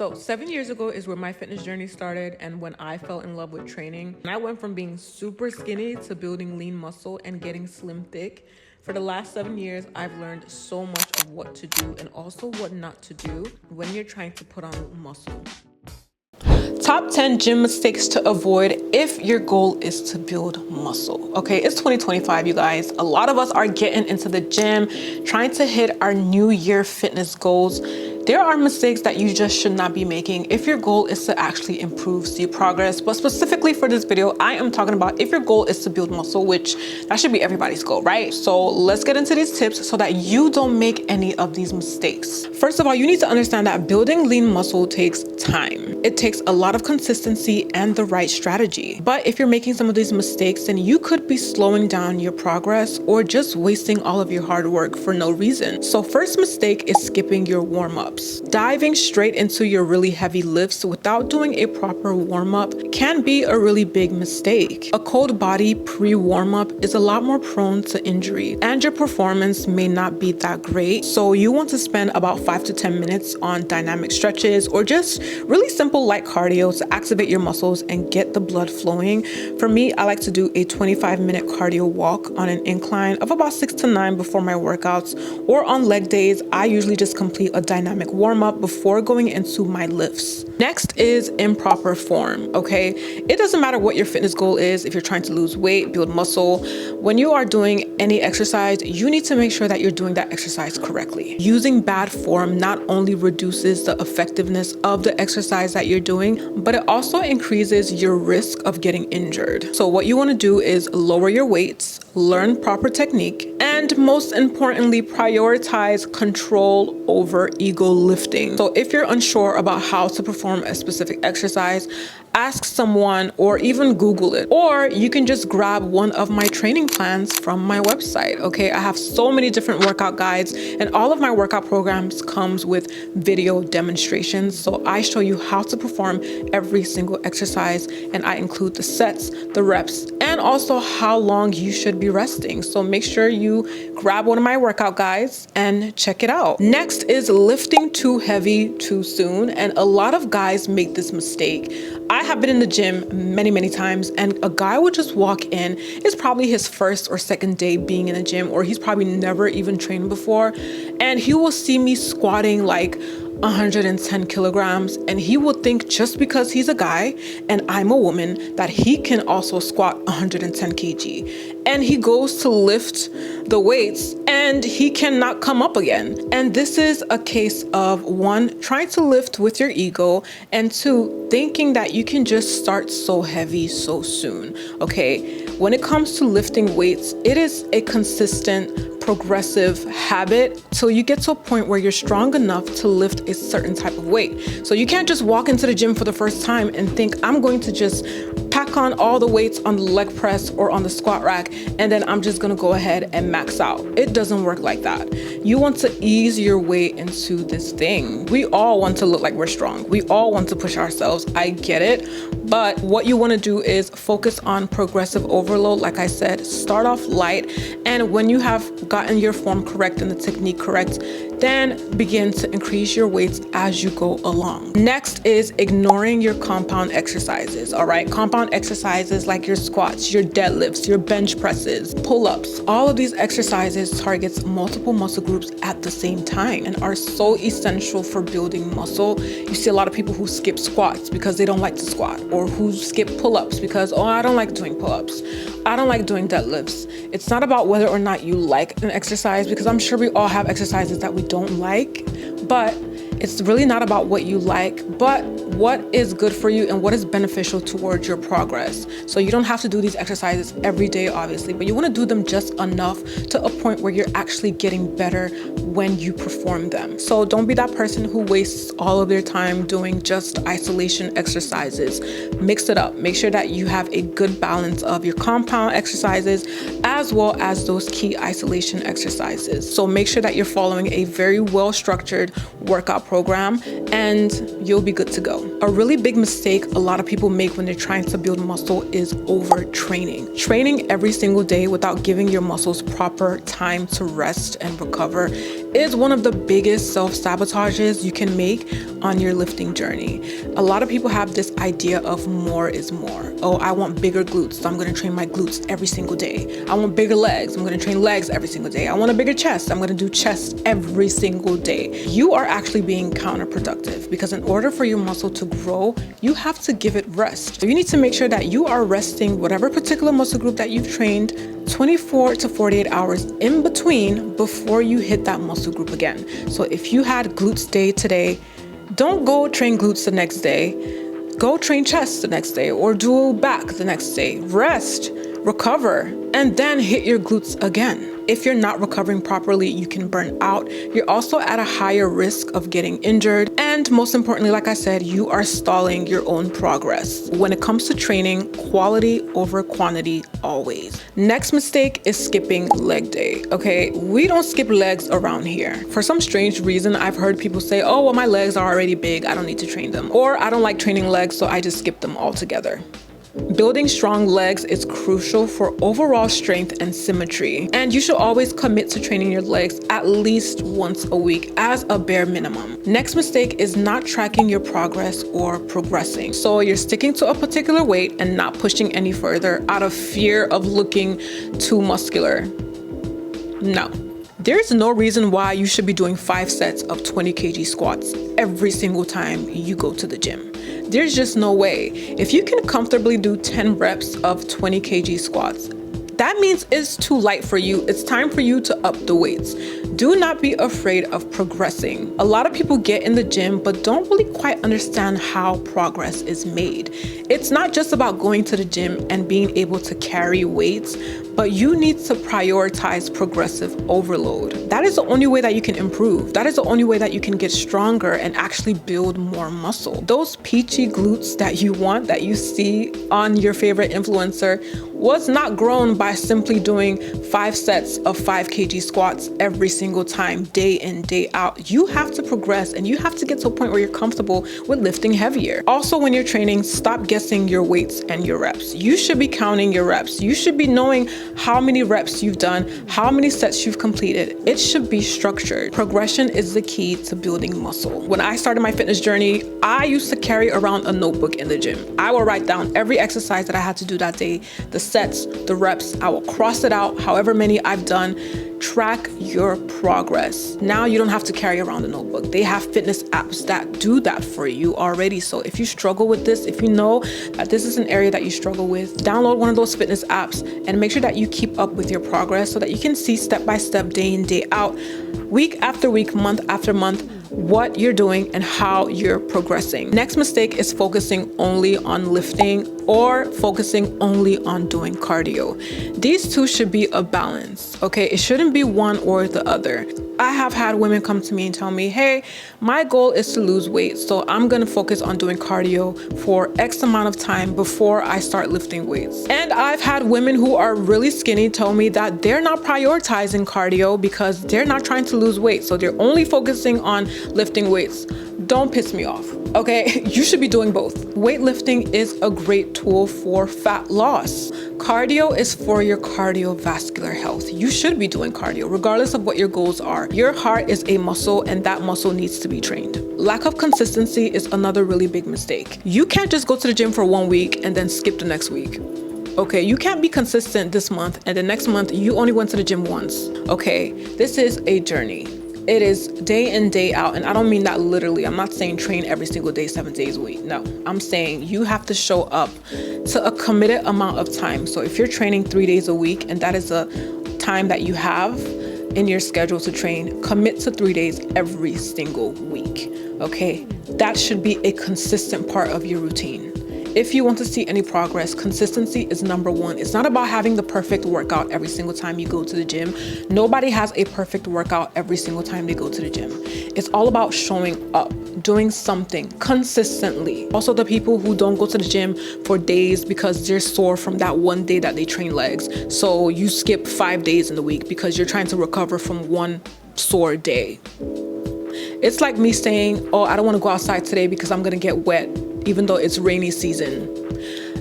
So 7 years ago is where my fitness journey started, and when I fell in love with training. And I went from being super skinny to building lean muscle and getting slim thick. For the last 7 years, I've learned so much of what to do and also what not to do when you're trying to put on muscle. Top 10 gym mistakes to avoid if your goal is to build muscle. Okay, it's 2025, you guys. A lot of us are getting into the gym, trying to hit our new year fitness goals. There are mistakes that you just should not be making if your goal is to actually improve, see progress. But specifically for this video, I am talking about if your goal is to build muscle, which that should be everybody's goal, right? So let's get into these tips so that you don't make any of these mistakes. First of all, you need to understand that building lean muscle takes time. It takes a lot of consistency and the right strategy. But if you're making some of these mistakes, then you could be slowing down your progress or just wasting all of your hard work for no reason. So first mistake is skipping your warm-up. Diving straight into your really heavy lifts without doing a proper warm-up can be a really big mistake. A cold body pre-warm-up is a lot more prone to injury, and your performance may not be that great. So you want to spend about 5 to 10 minutes on dynamic stretches or just really simple light cardio to activate your muscles and get the blood flowing. For me, I like to do a 25-minute cardio walk on an incline of about 6 to 9 before my workouts, or on leg days, I usually just complete a dynamic warm-up before going into my lifts. Next is improper form, okay? It doesn't matter what your fitness goal is. If you're trying to lose weight, build muscle, when you are doing any exercise, you need to make sure that you're doing that exercise correctly. Using bad form not only reduces the effectiveness of the exercise that you're doing, but it also increases your risk of getting injured. So what you want to do is lower your weights, learn proper technique, and most importantly, prioritize control over ego lifting. So if you're unsure about how to perform a specific exercise, ask someone or even Google it. Or you can just grab one of my training plans from my website, okay? I have so many different workout guides, and all of my workout programs comes with video demonstrations. So I show you how to perform every single exercise, and I include the sets, the reps, and also how long you should be resting. So make sure you grab one of my workout guides and check it out. Next is lifting too heavy too soon, and a lot of guys make this mistake. I have been in the gym many times, and a guy would just walk in. It's probably his first or second day being in the gym, or he's probably never even trained before, and he will see me squatting like 110 kilograms, and he will think just because he's a guy and I'm a woman that he can also squat 110 kg. And he goes to lift the weights and he cannot come up again. And this is a case of 1, trying to lift with your ego, and 2, thinking that you can just start so heavy so soon. Okay, when it comes to lifting weights, it is a consistent, progressive habit till you get to a point where you're strong enough to lift a certain type of weight. So you can't just walk into the gym for the first time and think, I'm going to just pack on all the weights on the leg press or on the squat rack, and then I'm just gonna go ahead and max out. It doesn't work like that. You want to ease your way into this thing. We all want to look like we're strong. We all want to push ourselves. I get it. But what you want to do is focus on progressive overload. Like I said, start off light, and when you have gotten your form correct and the technique correct, then begin to increase your weights as you go along. Next is ignoring your compound exercises, all right? Compound exercises like your squats, your deadlifts, your bench presses, pull-ups. All of these exercises targets multiple muscle groups at the same time and are so essential for building muscle. You see a lot of people who skip squats because they don't like to squat, or who skip pull-ups because, oh, I don't like doing pull-ups. I don't like doing deadlifts. It's not about whether or not you like an exercise, because I'm sure we all have exercises that we don't like, but it's really not about what you like, but what is good for you and what is beneficial towards your progress. So you don't have to do these exercises every day, obviously, but you want to do them just enough to a point where you're actually getting better when you perform them. So don't be that person who wastes all of their time doing just isolation exercises. Mix it up. Make sure that you have a good balance of your compound exercises as well as those key isolation exercises. So make sure that you're following a very well-structured workout program, and you'll be good to go. A really big mistake a lot of people make when they're trying to build muscle is overtraining. Training every single day without giving your muscles proper time to rest and recover is one of the biggest self-sabotages you can make on your lifting journey. A lot of people have this idea of more is more. Oh, I want bigger glutes, so I'm gonna train my glutes every single day. I want bigger legs, I'm gonna train legs every single day. I want a bigger chest, I'm gonna do chest every single day. You are actually being counterproductive, because in order for your muscle to grow, you have to give it rest. So you need to make sure that you are resting whatever particular muscle group that you've trained 24 to 48 hours in between before you hit that muscle group again. So if you had glutes day today, don't go train glutes the next day. Go train chest the next day, or do back the next day. Rest, recover, and then hit your glutes again. If you're not recovering properly, you can burn out. You're also at a higher risk of getting injured. And most importantly, like I said, you are stalling your own progress. When it comes to training, quality over quantity always. Next mistake is skipping leg day. Okay, we don't skip legs around here. For some strange reason, I've heard people say, oh, well, my legs are already big, I don't need to train them. Or I don't like training legs, so I just skip them altogether. Building strong legs is crucial for overall strength and symmetry, and you should always commit to training your legs at least once a week as a bare minimum. Next mistake is not tracking your progress or progressing. So you're sticking to a particular weight and not pushing any further out of fear of looking too muscular. No. There's no reason why you should be doing 5 sets of 20 kg squats every single time you go to the gym. There's just no way. If you can comfortably do 10 reps of 20 kg squats, that means it's too light for you. It's time for you to up the weights. Do not be afraid of progressing. A lot of people get in the gym but don't really quite understand how progress is made. It's not just about going to the gym and being able to carry weights, but you need to prioritize progressive overload. That is the only way that you can improve. That is the only way that you can get stronger and actually build more muscle. Those peachy glutes that you want, that you see on your favorite influencer, was not grown by simply doing 5 sets of 5 kg squats every single time, day in, day out. You have to progress, and you have to get to a point where you're comfortable with lifting heavier. Also, when you're training, stop guessing your weights and your reps. You should be counting your reps. You should be knowing how many reps you've done, how many sets you've completed. It should be structured. Progression is the key to building muscle. When I started my fitness journey, I used to carry around a notebook in the gym. I will write down every exercise that I had to do that day, the sets, the reps. I will cross it out, however many I've done. Track your progress. Now you don't have to carry around a notebook. They have fitness apps that do that for you already. So if you struggle with this, if you know that this is an area that you struggle with, download one of those fitness apps and make sure that you keep up with your progress so that you can see step by step, day in, day out, week after week, month after month, what you're doing and how you're progressing. Next mistake is focusing only on lifting or focusing only on doing cardio. These two should be a balance, okay? It shouldn't be one or the other. I have had women come to me and tell me, hey, my goal is to lose weight, so I'm gonna focus on doing cardio for X amount of time before I start lifting weights. And I've had women who are really skinny tell me that they're not prioritizing cardio because they're not trying to lose weight, so they're only focusing on lifting weights. Don't piss me off, okay? You should be doing both. Weightlifting is a great tool for fat loss. Cardio is for your cardiovascular health. You should be doing cardio regardless of what your goals are. Your heart is a muscle, and that muscle needs to be trained. Lack of consistency is another really big mistake. You can't just go to the gym for 1 week and then skip the next week. Okay, you can't be consistent this month and the next month you only went to the gym once. Okay, this is a journey. It is day in, day out. And I don't mean that literally. I'm not saying train every single day, 7 days a week. No, I'm saying you have to show up to a committed amount of time. So if you're training 3 days a week and that is a time that you have in your schedule to train, commit to 3 days every single week. Okay, that should be a consistent part of your routine. If you want to see any progress, consistency is number one. It's not about having the perfect workout every single time you go to the gym. Nobody has a perfect workout every single time they go to the gym. It's all about showing up, doing something consistently. Also, the people who don't go to the gym for days because they're sore from that one day that they train legs. So you skip 5 days in the week because you're trying to recover from one sore day. It's like me saying, oh, I don't want to go outside today because I'm going to get wet, even though it's rainy season.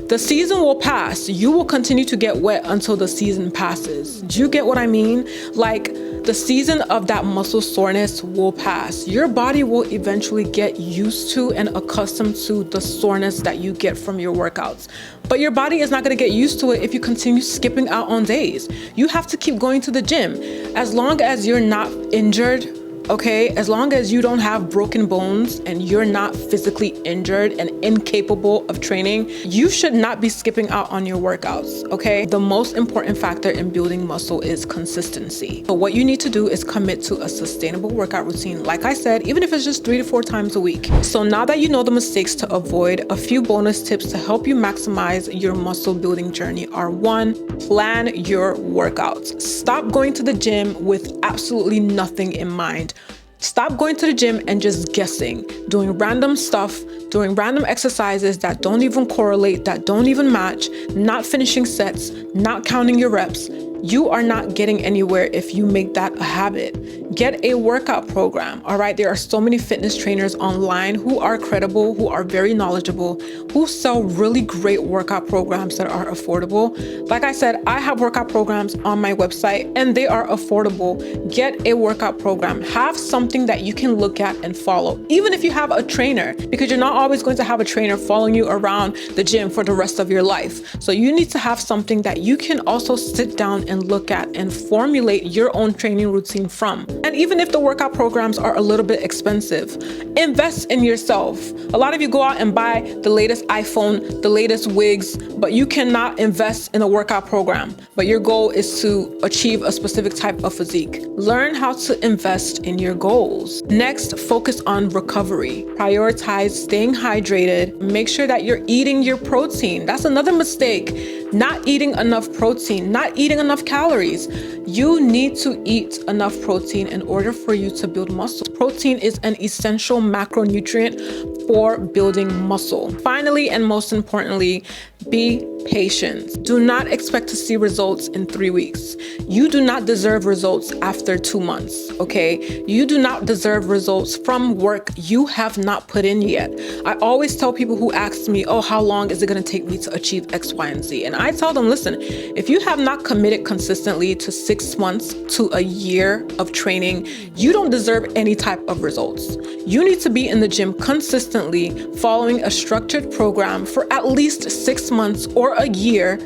The season will pass. You will continue to get wet until the season passes. Do you get what I mean? Like, the season of that muscle soreness will pass. Your body will eventually get used to and accustomed to the soreness that you get from your workouts. But your body is not going to get used to it if you continue skipping out on days. You have to keep going to the gym. As long as you're not injured, okay, as long as you don't have broken bones and you're not physically injured and incapable of training, you should not be skipping out on your workouts, okay? The most important factor in building muscle is consistency. So what you need to do is commit to a sustainable workout routine. Like I said, even if it's just 3 to 4 times a week. So now that you know the mistakes to avoid, a few bonus tips to help you maximize your muscle building journey are: 1, plan your workouts. Stop going to the gym with absolutely nothing in mind. Stop going to the gym and just guessing, doing random stuff, doing random exercises that don't even correlate, that don't even match, not finishing sets, not counting your reps. You are not getting anywhere if you make that a habit. Get a workout program, all right? There are so many fitness trainers online who are credible, who are very knowledgeable, who sell really great workout programs that are affordable. Like I said, I have workout programs on my website and they are affordable. Get a workout program. Have something that you can look at and follow, even if you have a trainer, because you're not always going to have a trainer following you around the gym for the rest of your life. So you need to have something that you can also sit down and look at and formulate your own training routine from. And even if the workout programs are a little bit expensive, invest in yourself. A lot of you go out and buy the latest iPhone, the latest wigs, but you cannot invest in a workout program. But your goal is to achieve a specific type of physique. Learn how to invest in your goals. Next, focus on recovery. Prioritize staying hydrated. Make sure that you're eating your protein. That's another mistake. Not eating enough protein, not eating enough calories. You need to eat enough protein in order for you to build muscle. Protein is an essential macronutrient for building muscle. Finally, and most importantly, be patient. Do not expect to see results in 3 weeks. You do not deserve results after 2 months, okay? You do not deserve results from work you have not put in yet. I always tell people who ask me, oh, how long is it gonna take me to achieve X, Y, and Z? And I tell them, listen, if you have not committed consistently to 6 months to a year of training, you don't deserve any type of results. You need to be in the gym consistently, following a structured program for at least 6 months or a year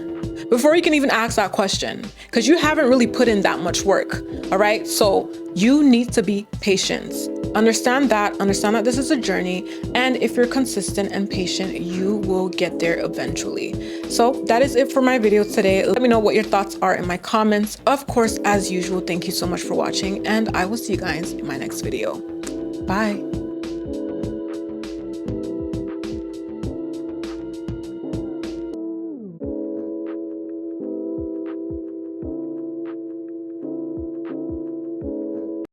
before you can even ask that question, because you haven't really put in that much work, all right? So you need to be patient. Understand that this is a journey, and if you're consistent and patient, you will get there eventually. So that is it for my video today. Let me know what your thoughts are in my comments. Of course, as usual, thank you so much for watching, and I will see you guys in my next video. Bye.